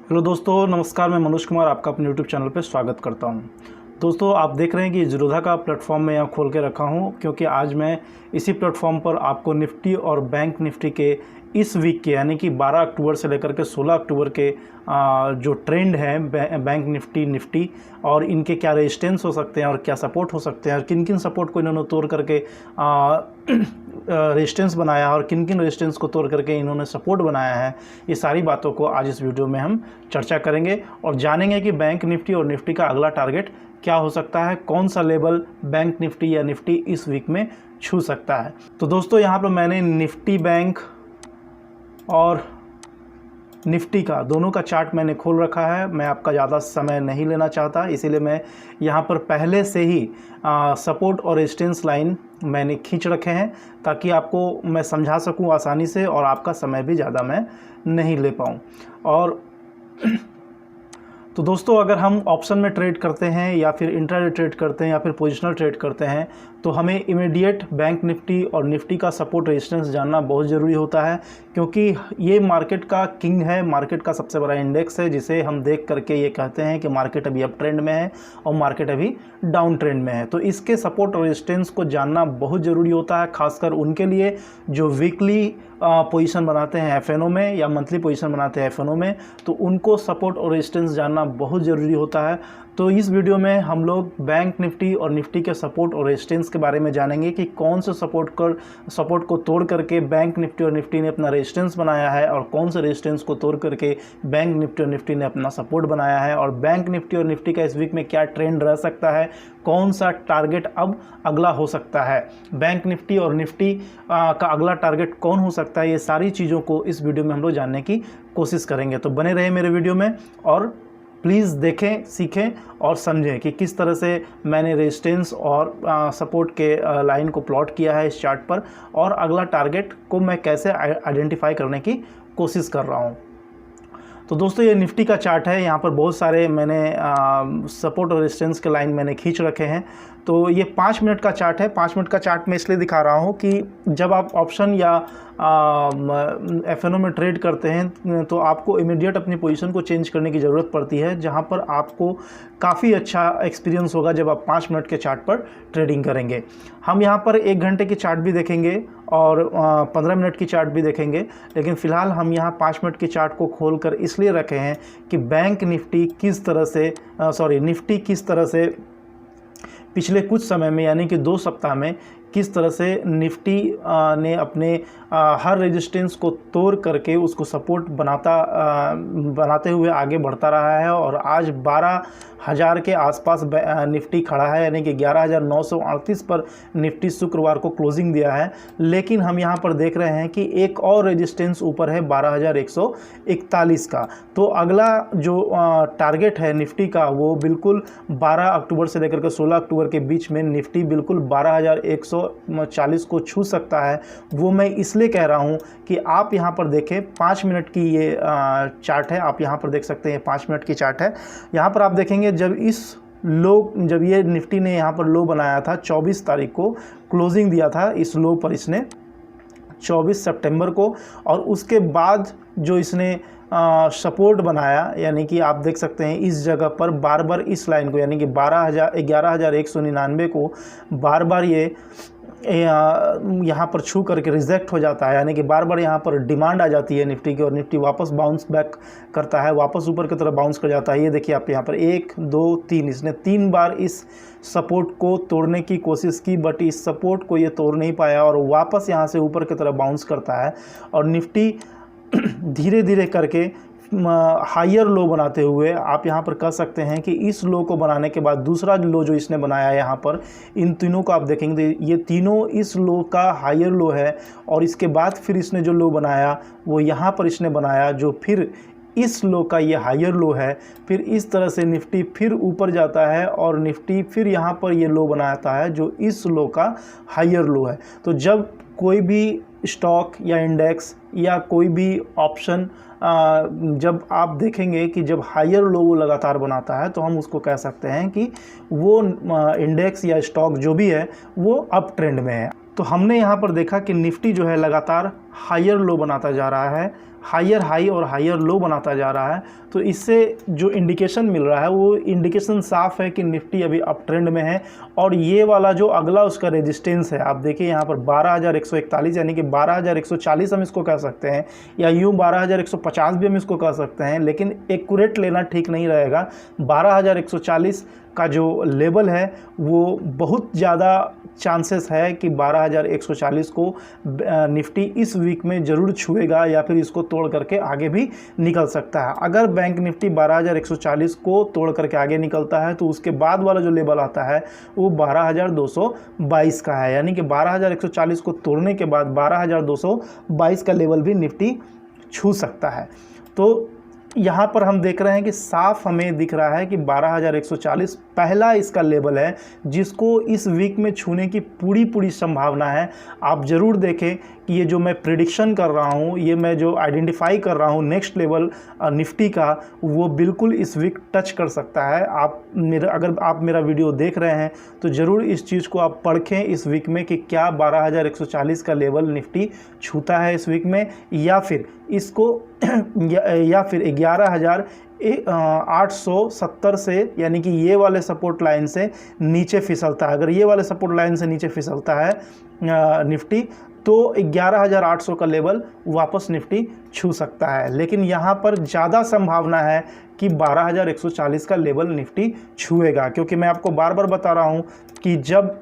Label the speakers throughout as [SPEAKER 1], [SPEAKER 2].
[SPEAKER 1] Hello दोस्तों, नमस्कार। मैं मनोज कुमार आपका अपने यूट्यूब चैनल पर स्वागत करता हूं। दोस्तों, आप देख रहे हैं कि ज़ीरोधा का प्लेटफॉर्म मैं यहाँ खोल के रखा हूं क्योंकि आज मैं इसी प्लेटफॉर्म पर आपको निफ्टी और बैंक निफ्टी के इस वीक के यानी कि 12 अक्टूबर से लेकर के 16 अक्टूबर के जो ट्रेंड है बैंक निफ्टी और इनके क्या रेजिस्टेंस हो सकते हैं और क्या सपोर्ट हो सकते हैं और किन किन सपोर्ट को इन्होंने तोड़ करके रेजिस्टेंस बनाया और किन किन रेजिस्टेंस को तोड़ करके इन्होंने सपोर्ट बनाया है, ये सारी बातों को आज इस वीडियो में हम चर्चा करेंगे और जानेंगे कि बैंक निफ्टी और निफ्टी का अगला टारगेट क्या हो सकता है, कौन सा लेवल बैंक निफ्टी या निफ्टी इस वीक में छू सकता है। तो दोस्तों, यहाँ पर मैंने निफ्टी बैंक और निफ्टी का दोनों का चार्ट मैंने खोल रखा है। मैं आपका ज़्यादा समय नहीं लेना चाहता, इसीलिए मैं यहाँ पर पहले से ही सपोर्ट और रेजिस्टेंस लाइन मैंने खींच रखे हैं ताकि आपको मैं समझा सकूँ आसानी से और आपका समय भी ज़्यादा मैं नहीं ले पाऊँ। और तो दोस्तों, अगर हम ऑप्शन में ट्रेड करते हैं या फिर इंट्राडे ट्रेड करते हैं या फिर पोजिशनल ट्रेड करते हैं तो हमें इमीडिएट बैंक निफ्टी और निफ्टी का सपोर्ट रेजिस्टेंस जानना बहुत ज़रूरी होता है क्योंकि ये मार्केट का किंग है, मार्केट का सबसे बड़ा इंडेक्स है जिसे हम देख करके ये कहते हैं कि मार्केट अभी अप ट्रेंड में है और मार्केट अभी डाउन ट्रेंड में है। तो इसके सपोर्ट और रेजिस्टेंस को जानना बहुत ज़रूरी होता है, खासकर उनके लिए जो वीकली पोजीशन बनाते हैं एफएनओ में या मंथली पोजीशन बनाते हैं एफएनओ में, तो उनको सपोर्ट और रेजिस्टेंस जानना बहुत ज़रूरी होता है। तो इस वीडियो में हम लोग बैंक निफ्टी और निफ्टी के सपोर्ट और रेजिस्टेंस के बारे में जानेंगे कि कौन से सपोर्ट को तोड़ करके बैंक निफ्टी और निफ्टी ने अपना रेजिस्टेंस बनाया है और कौन से रेजिस्टेंस को तोड़ करके बैंक निफ्टी और निफ्टी ने अपना सपोर्ट बनाया है और बैंक निफ्टी और निफ्टी का इस वीक में क्या ट्रेंड रह सकता है, कौन सा टारगेट अब अगला हो सकता है, बैंक निफ्टी और निफ्टी का अगला टारगेट कौन हो सकता है। ये सारी चीज़ों को इस वीडियो में हम लोग जानने की कोशिश करेंगे। तो बने रहे मेरे वीडियो में और प्लीज़ देखें, सीखें और समझें कि किस तरह से मैंने रेजिस्टेंस और सपोर्ट के लाइन को प्लॉट किया है इस चार्ट पर और अगला टारगेट को मैं कैसे आइडेंटिफाई करने की कोशिश कर रहा हूँ। तो दोस्तों, ये निफ्टी का चार्ट है। यहाँ पर बहुत सारे मैंने सपोर्ट और रेजिस्टेंस के लाइन मैंने खींच रखे हैं। तो ये 5 मिनट का चार्ट है। 5 मिनट का चार्ट मैं इसलिए दिखा रहा हूँ कि जब आप ऑप्शन या एफएनओ में ट्रेड करते हैं तो आपको इमीडिएट अपनी पोजीशन को चेंज करने की ज़रूरत पड़ती है, जहाँ पर आपको काफ़ी अच्छा एक्सपीरियंस होगा जब आप 5 मिनट के चार्ट पर ट्रेडिंग करेंगे। हम यहाँ पर 1 घंटे की चार्ट भी देखेंगे और 15 मिनट की चार्ट भी देखेंगे, लेकिन फ़िलहाल हम यहाँ 5 मिनट की चार्ट को खोल कर इसलिए रखे हैं कि बैंक निफ्टी किस तरह से निफ्टी किस तरह से पिछले कुछ समय में यानी कि 2 सप्ताह में किस तरह से निफ्टी ने अपने हर रेजिस्टेंस को तोड़ करके उसको सपोर्ट बनाते हुए आगे बढ़ता रहा है और आज 12,000 के आसपास निफ्टी खड़ा है, यानी कि 11,938 पर निफ्टी शुक्रवार को क्लोजिंग दिया है। लेकिन हम यहाँ पर देख रहे हैं कि एक और रेजिस्टेंस ऊपर है 12,141 का। तो अगला जो टारगेट है निफ्टी का वो बिल्कुल 12 अक्टूबर से लेकर के 16 अक्टूबर के बीच में निफ्टी बिल्कुल 12,140 को छू सकता है। वो मैं इसलिए कह रहा हूँ कि आप यहाँ पर देखें, 5 मिनट की ये चार्ट है। आप यहाँ पर देख सकते हैं 5 मिनट की चार्ट है। यहाँ पर आप देखेंगे जब ये निफ्टी ने यहाँ पर लो बनाया था 24 तारीख को क्लोजिंग दिया था इस लो पर इसने 24 सितंबर को, और उसके बाद जो इसने सपोर्ट बनाया, यानी कि आप देख सकते हैं इस जगह पर बार बार इस लाइन को यानी कि 11,199 को बार बार ये यहाँ पर छू करके रिजेक्ट हो जाता है, यानी कि बार बार यहाँ पर डिमांड आ जाती है निफ्टी की और निफ्टी वापस बाउंस बैक करता है, वापस ऊपर की तरफ बाउंस कर जाता है। ये देखिए आप यहाँ पर 1 2 3 इसने 3 बार इस सपोर्ट को तोड़ने की कोशिश की, बट इस सपोर्ट को ये तोड़ नहीं पाया और वापस यहाँ से ऊपर की तरफ बाउंस करता है और निफ्टी धीरे धीरे करके हायर लो बनाते हुए आप यहाँ पर कह सकते हैं कि इस लो को बनाने के बाद दूसरा लो जो इसने बनाया है यहाँ पर, इन तीनों को आप देखेंगे ये तीनों इस लो का हायर लो है और इसके बाद फिर इसने जो लो बनाया वो यहाँ पर इसने बनाया जो फिर इस लो का ये हायर लो है। फिर इस तरह से निफ्टी फिर ऊपर जाता है और निफ्टी फिर यहाँ पर ये लो बनाता है जो इस लो का हायर लो है। तो जब कोई भी स्टॉक या इंडेक्स या कोई भी ऑप्शन जब आप देखेंगे कि जब हायर लो वो लगातार बनाता है तो हम उसको कह सकते हैं कि वो इंडेक्स या स्टॉक जो भी है वो अप ट्रेंड में है। तो हमने यहाँ पर देखा कि निफ्टी जो है लगातार हायर लो बनाता जा रहा है, हायर हाई और हायर लो बनाता जा रहा है। तो इससे जो इंडिकेशन मिल रहा है वो इंडिकेशन साफ है कि निफ्टी अभी अप ट्रेंड में है। और ये वाला जो अगला उसका रेजिस्टेंस है, आप देखिए यहाँ पर 12,141 यानी कि 12,140 हम इसको कह सकते हैं, या यूँ 12,150 भी हम इसको कह सकते हैं, लेकिन एक्यूरेट लेना ठीक नहीं रहेगा। 12,140 का जो लेवल है वो बहुत ज़्यादा चांसेस है कि 12,140 को निफ्टी इस वीक में ज़रूर छुएगा या फिर इसको तोड़ करके आगे भी निकल सकता है। अगर बैंक निफ्टी 12,140 को तोड़ करके आगे निकलता है तो उसके बाद वाला जो लेवल आता है वो 12,222 का है, यानी कि 12,140 को तोड़ने के बाद 12,222 का लेवल भी निफ्टी छू सकता है। तो यहाँ पर हम देख रहे हैं कि साफ हमें दिख रहा है कि 12,140 पहला इसका लेवल है जिसको इस वीक में छूने की पूरी संभावना है। आप ज़रूर देखें कि ये जो मैं प्रिडिक्शन कर रहा हूँ, ये मैं जो आइडेंटिफाई कर रहा हूँ नेक्स्ट लेवल निफ्टी का, वो बिल्कुल इस वीक टच कर सकता है। अगर आप मेरा वीडियो देख रहे हैं तो ज़रूर इस चीज़ को आप परखें इस वीक में कि क्या 12,140 का लेवल निफ्टी छूता है इस वीक में, या फिर इसको या फिर 11,870 से, यानी कि ये वाले सपोर्ट लाइन से नीचे फिसलता है। अगर ये वाले सपोर्ट लाइन से नीचे फिसलता है निफ्टी तो 11,800 का लेवल वापस निफ्टी छू सकता है। लेकिन यहाँ पर ज़्यादा संभावना है कि 12,140 का लेवल निफ्टी छुएगा, क्योंकि मैं आपको बार बार बता रहा हूँ कि जब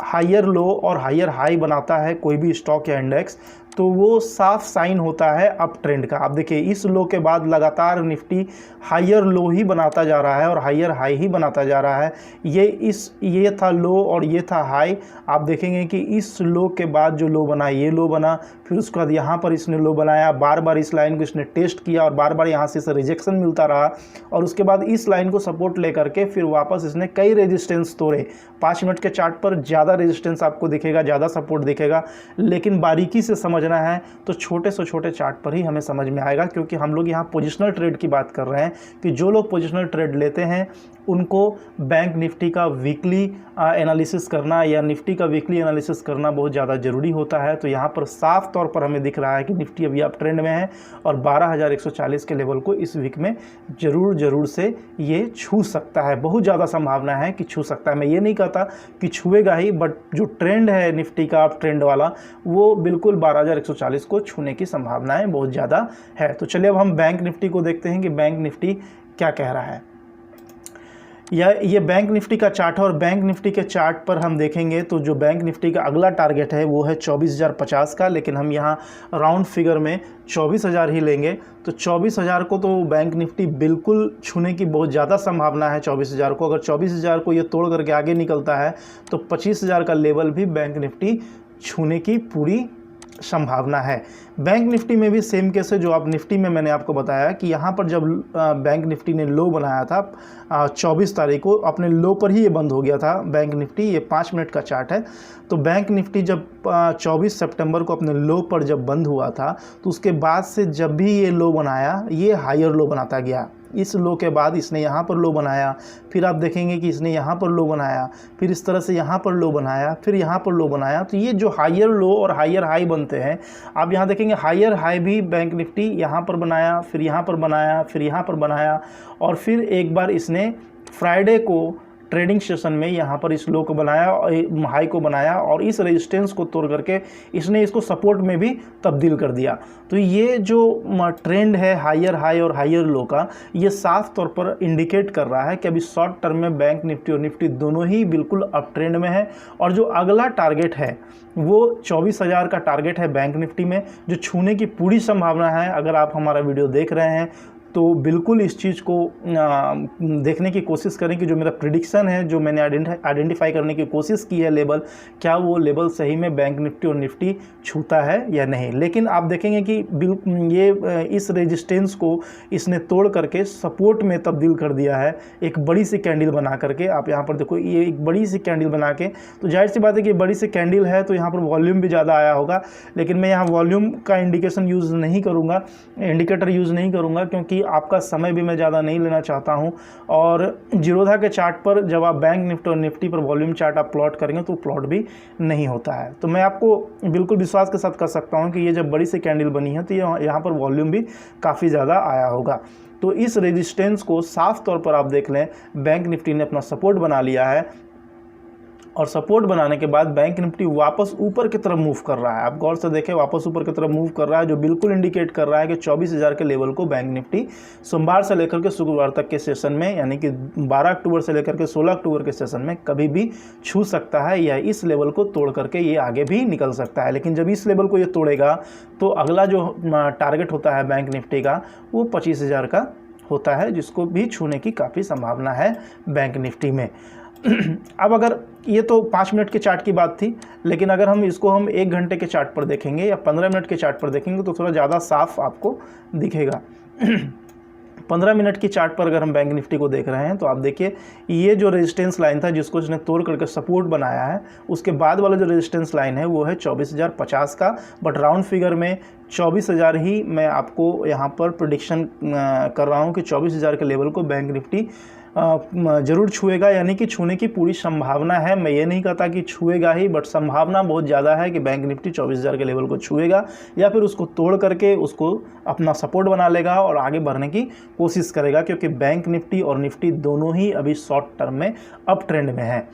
[SPEAKER 1] हायर लो और हायर हाई बनाता है कोई भी स्टॉक या इंडेक्स तो वो साफ साइन होता है अप ट्रेंड का। आप देखिए इस लो के बाद लगातार निफ्टी हायर लो ही बनाता जा रहा है और हायर हाई ही बनाता जा रहा है। ये था लो और ये था हाई। आप देखेंगे कि इस लो के बाद जो लो बना ये लो बना, फिर उसके बाद यहाँ पर इसने लो बनाया, बार बार इस लाइन को इसने टेस्ट किया और बार बार यहाँ से इसे रिजेक्शन मिलता रहा, और उसके बाद इस लाइन को सपोर्ट लेकर के फिर वापस इसने कई रेजिस्टेंस तोड़े। 5 मिनट के चार्ट पर ज़्यादा रेजिस्टेंस आपको दिखेगा, ज़्यादा सपोर्ट दिखेगा, लेकिन बारीकी से समझना है तो छोटे से छोटे चार्ट पर ही हमें समझ में आएगा, क्योंकि हम लोग यहाँ पोजिशनल ट्रेड की बात कर रहे हैं कि जो लोग पोजिशनल ट्रेड लेते हैं उनको बैंक निफ्टी का वीकली एनालिसिस करना या निफ्टी का वीकली एनालिसिस करना बहुत ज़्यादा ज़रूरी होता है। तो यहाँ पर साफ तौर पर हमें दिख रहा है कि निफ्टी अभी अप ट्रेंड में है और 12,140 के लेवल को इस वीक में ज़रूर से ये छू सकता है। बहुत ज़्यादा संभावना है कि छू सकता है। मैं ये नहीं कहता कि छुएगा ही, बट जो ट्रेंड है निफ्टी का अप ट्रेंड वाला वो बिल्कुल 12,140 को छूने की संभावनाएँ बहुत ज़्यादा है। तो चलिए अब हम बैंक निफ्टी को देखते हैं कि बैंक निफ्टी क्या कह रहा है। ये बैंक निफ्टी का चार्ट है और बैंक निफ्टी के चार्ट पर हम देखेंगे तो जो बैंक निफ्टी का अगला टारगेट है वो है 24,050 का, लेकिन हम यहाँ राउंड फिगर में 24,000 ही लेंगे। तो 24,000 को तो बैंक निफ्टी बिल्कुल छूने की बहुत ज़्यादा संभावना है। 24,000 को, अगर 24,000 को ये तोड़ करके आगे निकलता है तो 25,000 का लेवल भी बैंक निफ्टी छूने की पूरी संभावना है। बैंक निफ्टी में भी सेम केस है जो आप निफ्टी में मैंने आपको बताया कि यहाँ पर जब बैंक निफ्टी ने लो बनाया था 24 तारीख को, अपने लो पर ही ये बंद हो गया था बैंक निफ्टी। ये 5 मिनट का चार्ट है। तो बैंक निफ्टी जब 24 सितंबर को अपने लो पर जब बंद हुआ था तो उसके बाद से जब भी ये लो बनाया ये हायर लो बनाता गया। इस लो के बाद इसने यहाँ पर लो बनाया, फिर आप देखेंगे कि इसने यहाँ पर लो बनाया, फिर इस तरह से यहाँ पर लो बनाया, फिर यहाँ पर लो बनाया। तो ये जो हायर लो और हायर हाई बनते हैं, आप यहाँ देखेंगे हायर हाई भी बैंक निफ्टी यहाँ पर बनाया, फिर यहाँ पर बनाया, फिर यहाँ पर बनाया, और फिर एक बार इसने फ्राइडे को ट्रेडिंग सेशन में यहाँ पर इस लो को बनाया और हाई को बनाया और इस रेजिस्टेंस को तोड़ करके इसने इसको सपोर्ट में भी तब्दील कर दिया। तो ये जो ट्रेंड है हायर हाई और हायर लो का, ये साफ तौर पर इंडिकेट कर रहा है कि अभी शॉर्ट टर्म में बैंक निफ्टी और निफ्टी दोनों ही बिल्कुल अप ट्रेंड में है। और जो अगला टारगेट है वो 24,000 का टारगेट है बैंक निफ्टी में, जो छूने की पूरी संभावना है। अगर आप हमारा वीडियो देख रहे हैं तो बिल्कुल इस चीज़ को देखने की कोशिश करें कि जो मेरा प्रिडिक्शन है, जो मैंने आइडेंटिफाई करने की कोशिश की है लेवल, क्या वो लेवल सही में बैंक निफ्टी और निफ्टी छूता है या नहीं। लेकिन आप देखेंगे कि ये इस रेजिस्टेंस को इसने तोड़ करके सपोर्ट में तब्दील कर दिया है एक बड़ी सी कैंडल बना करके। आप यहाँ पर देखो ये एक बड़ी सी कैंडल बना के, तो जाहिर सी बात है कि बड़ी सी कैंडल है तो यहाँ पर वॉल्यूम भी ज़्यादा आया होगा, लेकिन मैं यहाँ वॉल्यूम का इंडिकेटर यूज़ नहीं करूँगा, क्योंकि आपका समय भी मैं ज़्यादा नहीं लेना चाहता हूं। और जीरोधा के चार्ट पर जब आप बैंक निफ्टी और निफ्टी पर वॉल्यूम चार्ट आप प्लॉट करेंगे तो प्लॉट भी नहीं होता है। तो मैं आपको बिल्कुल विश्वास के साथ कह सकता हूं कि ये जब बड़ी सी कैंडल बनी है तो यहाँ पर वॉल्यूम भी काफ़ी ज़्यादा आया होगा। तो इस रेजिस्टेंस को साफ तौर पर आप देख लें, बैंक निफ्टी ने अपना सपोर्ट बना लिया है और सपोर्ट बनाने के बाद बैंक निफ्टी वापस ऊपर की तरफ मूव कर रहा है। आप गौर से देखें, वापस ऊपर की तरफ मूव कर रहा है, जो बिल्कुल इंडिकेट कर रहा है कि 24,000 के लेवल को बैंक निफ्टी सोमवार से लेकर के शुक्रवार तक के सेशन में, यानी कि 12 अक्टूबर से लेकर के 16 अक्टूबर के सेशन में कभी भी छू सकता है या इस लेवल को तोड़ करके ये आगे भी निकल सकता है। लेकिन जब इस लेवल को ये तोड़ेगा तो अगला जो टारगेट होता है बैंक निफ्टी का वो 25,000 का होता है, जिसको भी छूने की काफ़ी संभावना है बैंक निफ्टी में। अब अगर ये तो 5 मिनट के चार्ट की बात थी, लेकिन अगर हम इसको 1 घंटे के चार्ट पर देखेंगे या 15 मिनट के चार्ट पर देखेंगे तो थोड़ा ज़्यादा साफ आपको दिखेगा। 15 मिनट की चार्ट पर अगर हम बैंक निफ्टी को देख रहे हैं तो आप देखिए, ये जो रेजिस्टेंस लाइन था जिसको इसने तोड़ करके सपोर्ट बनाया है, उसके बाद वाला जो रेजिस्टेंस लाइन है वो है 24,050 का। बट राउंड फिगर में 24,000 ही मैं आपको यहाँ पर प्रेडिक्शन कर रहा हूँ कि 24,000 के लेवल को बैंक निफ्टी ज़रूर छुएगा, यानी कि छूने की पूरी संभावना है। मैं ये नहीं कहता कि छुएगा ही, बट संभावना बहुत ज़्यादा है कि बैंक निफ्टी 24,000 के लेवल को छुएगा या फिर उसको तोड़ करके उसको अपना सपोर्ट बना लेगा और आगे बढ़ने की कोशिश करेगा, क्योंकि बैंक निफ्टी और निफ्टी दोनों ही अभी शॉर्ट टर्म में अप ट्रेंड में है।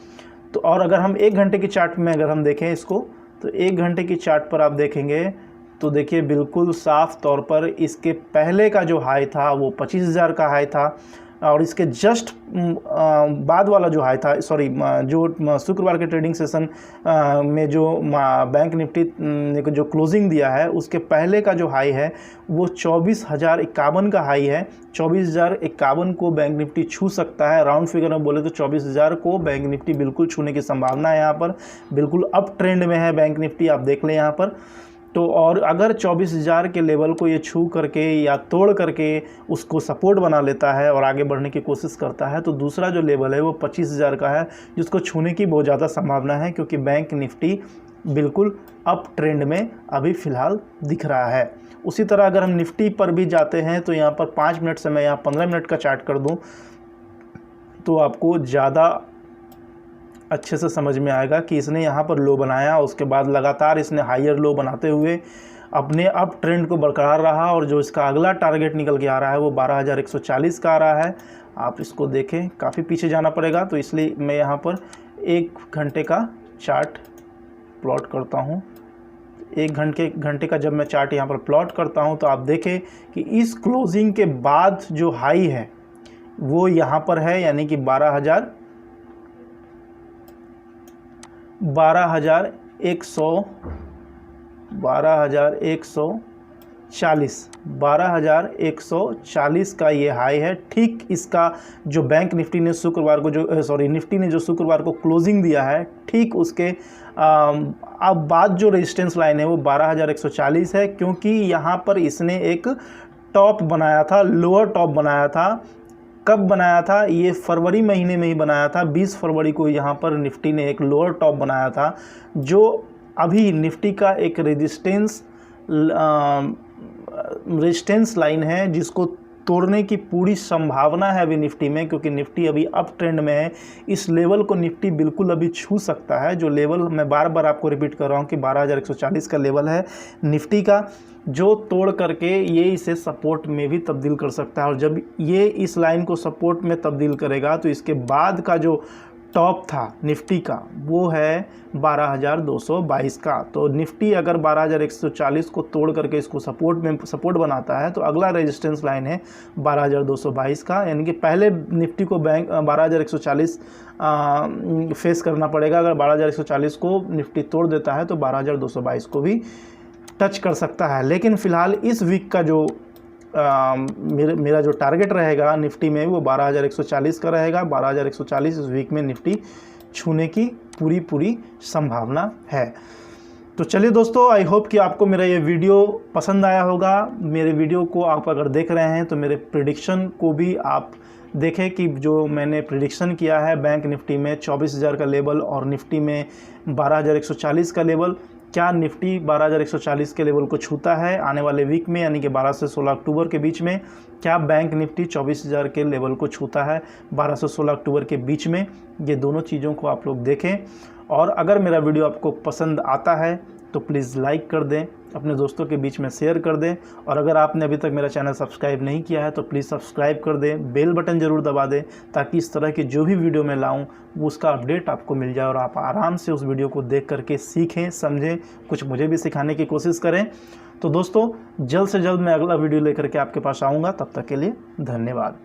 [SPEAKER 1] तो और अगर हम 1 घंटे की चार्ट में अगर हम देखें इसको, तो 1 घंटे की चार्ट पर आप देखेंगे तो देखिए बिल्कुल साफ तौर पर इसके पहले का जो हाई था वो 25,000 का हाई था, और इसके जस्ट बाद वाला जो हाई था, जो शुक्रवार के ट्रेडिंग सेशन में जो बैंक निफ्टी ने जो क्लोजिंग दिया है उसके पहले का जो हाई है वो 24,051 का हाई है। 24,051 को बैंक निफ्टी छू सकता है। राउंड फिगर में बोले तो 24,000 को बैंक निफ्टी बिल्कुल छूने की संभावना है। यहाँ पर बिल्कुल अप ट्रेंड में है बैंक निफ्टी, आप देख लें यहाँ पर। तो और अगर 24,000 के लेवल को ये छू करके या तोड़ करके उसको सपोर्ट बना लेता है और आगे बढ़ने की कोशिश करता है तो दूसरा जो लेवल है वो 25,000 का है, जिसको छूने की बहुत ज़्यादा संभावना है, क्योंकि बैंक निफ्टी बिल्कुल अप ट्रेंड में अभी फ़िलहाल दिख रहा है। उसी तरह अगर हम निफ्टी पर भी जाते हैं तो यहाँ पर 5 मिनट से मैं यहाँ 15 मिनट का चार्ट कर दूँ तो आपको ज़्यादा अच्छे से समझ में आएगा कि इसने यहाँ पर लो बनाया, उसके बाद लगातार इसने हायर लो बनाते हुए अपने अप ट्रेंड को बरकरार रहा, और जो इसका अगला टारगेट निकल के आ रहा है वो 12,140 का आ रहा है। आप इसको देखें, काफ़ी पीछे जाना पड़ेगा, तो इसलिए मैं यहाँ पर 1 घंटे का चार्ट प्लॉट करता हूँ। 1 घंटे का जब मैं चार्ट यहाँ पर प्लॉट करता हूँ तो आप देखें कि इस क्लोजिंग के बाद जो हाई है वो यहाँ पर है, यानी कि 12,140 का ये हाई है। ठीक इसका जो बैंक निफ्टी ने शुक्रवार को निफ्टी ने जो शुक्रवार को क्लोजिंग दिया है, ठीक उसके अब बाद जो रेजिस्टेंस लाइन है वो 12,140 है, क्योंकि यहाँ पर इसने एक टॉप बनाया था, लोअर टॉप बनाया था। कब बनाया था? ये फरवरी महीने में ही बनाया था। 20 फरवरी को यहाँ पर निफ्टी ने एक लोअर टॉप बनाया था, जो अभी निफ्टी का एक रेजिस्टेंस लाइन है, जिसको तोड़ने की पूरी संभावना है अभी निफ्टी में, क्योंकि निफ्टी अभी अप ट्रेंड में है। इस लेवल को निफ्टी बिल्कुल अभी छू सकता है, जो लेवल मैं बार बार आपको रिपीट कर रहा हूँ कि 12,140 का लेवल है निफ्टी का, जो तोड़ करके ये इसे सपोर्ट में भी तब्दील कर सकता है। और जब ये इस लाइन को सपोर्ट में तब्दील करेगा तो इसके बाद का जो टॉप था निफ्टी का वो है 12,222 का। तो निफ्टी अगर 12,140 को तोड़ करके इसको सपोर्ट बनाता है तो अगला रेजिस्टेंस लाइन है 12,222 का, यानी कि पहले निफ्टी को 12,140 फेस करना पड़ेगा। अगर 12,140 को निफ्टी तोड़ देता है तो 12,222 को भी टच कर सकता है। लेकिन फ़िलहाल इस वीक का जो मेरा जो टारगेट रहेगा निफ्टी में वो 12,140 का रहेगा। 12,140 इस वीक में निफ्टी छूने की पूरी संभावना है। तो चलिए दोस्तों, आई होप कि आपको मेरा ये वीडियो पसंद आया होगा। मेरे वीडियो को आप अगर देख रहे हैं तो मेरे प्रेडिक्शन को भी आप देखें कि जो मैंने प्रेडिक्शन किया है बैंक निफ्टी में 24,000 का लेवल और निफ्टी में 12,140 का लेवल, क्या निफ्टी 12,140 के लेवल को छूता है आने वाले वीक में, यानी कि 12 से 16 अक्टूबर के बीच में? क्या बैंक निफ्टी 24,000 के लेवल को छूता है 12 से 16 अक्टूबर के बीच में? ये दोनों चीज़ों को आप लोग देखें। और अगर मेरा वीडियो आपको पसंद आता है तो प्लीज़ लाइक कर दें, अपने दोस्तों के बीच में शेयर कर दें, और अगर आपने अभी तक मेरा चैनल सब्सक्राइब नहीं किया है तो प्लीज़ सब्सक्राइब कर दें, बेल बटन ज़रूर दबा दें, ताकि इस तरह की जो भी वीडियो मैं लाऊं उसका अपडेट आपको मिल जाए और आप आराम से उस वीडियो को देख करके सीखें, समझें, कुछ मुझे भी सिखाने की कोशिश करें। तो दोस्तों, जल्द से जल्द मैं अगला वीडियो लेकर के आपके पास आऊँगा। तब तक के लिए धन्यवाद।